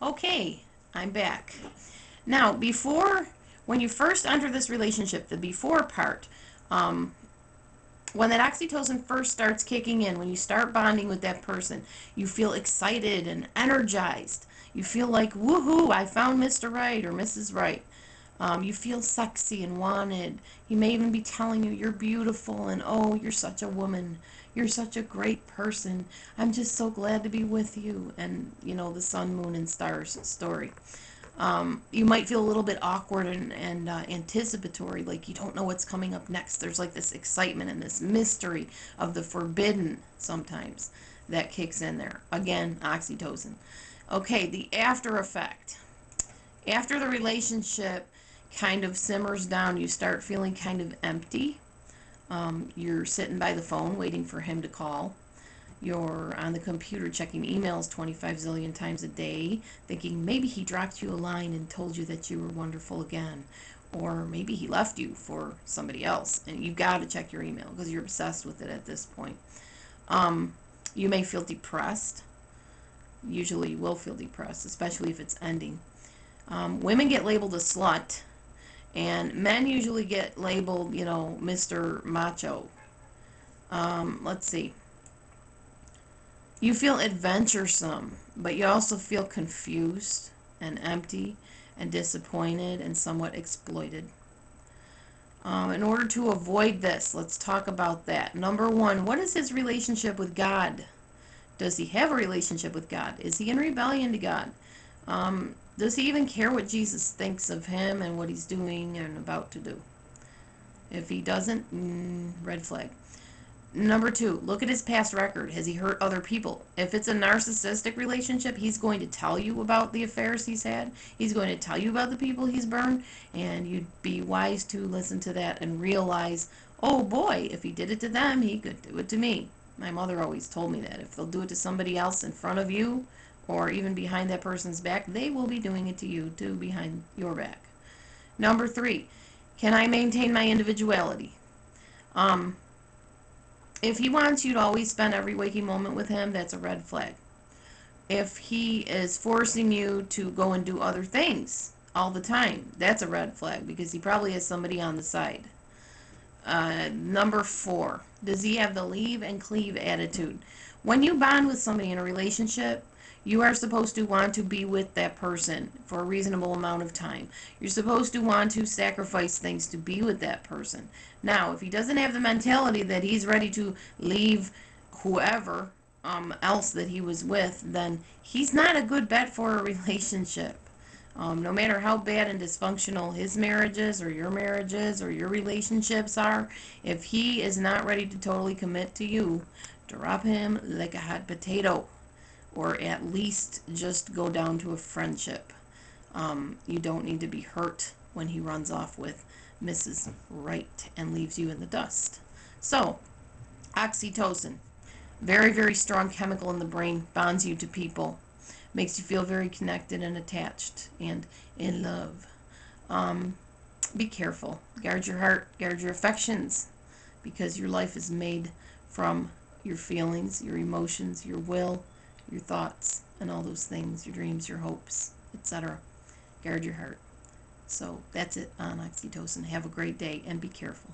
Okay, I'm back. Now, when you first enter this relationship, the before part, um, when that oxytocin first starts kicking in, when you start bonding with that person, you feel excited and energized. You feel like, woohoo, I found Mr. Right or Mrs. Right. You feel sexy and wanted. He may even be telling you you're beautiful and, oh, you're such a woman. You're such a great person. I'm just so glad to be with you. And, the sun, moon, and stars story. You might feel a little bit awkward and anticipatory, like you don't know what's coming up next. There's like this excitement and this mystery of the forbidden sometimes that kicks in there. Again, oxytocin. Okay, the after effect. After the relationship kind of simmers down, you start feeling kind of empty. You're sitting by the phone waiting for him to call. You're on the computer checking emails 25 zillion times a day, thinking maybe he dropped you a line and told you that you were wonderful again. Or maybe he left you for somebody else, and you've got to check your email because you're obsessed with it at this point. You may feel depressed. Usually you will feel depressed, especially if it's ending. Women get labeled a slut, and men usually get labeled, Mr. Macho. Let's see. You feel adventuresome, but you also feel confused and empty and disappointed and somewhat exploited. In order to avoid this, let's talk about that. Number one, what is his relationship with God? Does he have a relationship with God? Is he in rebellion to God? Does he even care what Jesus thinks of him and what he's doing and about to do? If he doesn't, red flag. Number two, look at his past record. Has he hurt other people? If it's a narcissistic relationship, he's going to tell you about the affairs he's had. He's going to tell you about the people he's burned, and you'd be wise to listen to that and realize, oh boy, if he did it to them, he could do it to me. My mother always told me that. If they'll do it to somebody else in front of you, or even behind that person's back, they will be doing it to you too behind your back. Number three, can I maintain my individuality? Um, if he wants you to always spend every waking moment with him, that's a red flag. If he is forcing you to go and do other things all the time, that's a red flag because he probably has somebody on the side. Number four, does he have the leave and cleave attitude? When you bond with somebody in a relationship, you are supposed to want to be with that person for a reasonable amount of time. You're supposed to want to sacrifice things to be with that person. Now, if he doesn't have the mentality that he's ready to leave whoever else that he was with, then he's not a good bet for a relationship. No matter how bad and dysfunctional his marriages or your marriages or your relationships are, if he is not ready to totally commit to you, drop him like a hot potato, or at least just go down to a friendship. You don't need to be hurt when he runs off with Mrs. Right and leaves you in the dust. So, oxytocin, very, very strong chemical in the brain, bonds you to people, makes you feel very connected and attached and in love. Um, be careful. Guard your heart, guard your affections, because your life is made from your feelings, your emotions, your will, your thoughts, and all those things, your dreams, your hopes, etc. Guard your heart. So that's it on oxytocin. Have a great day and be careful.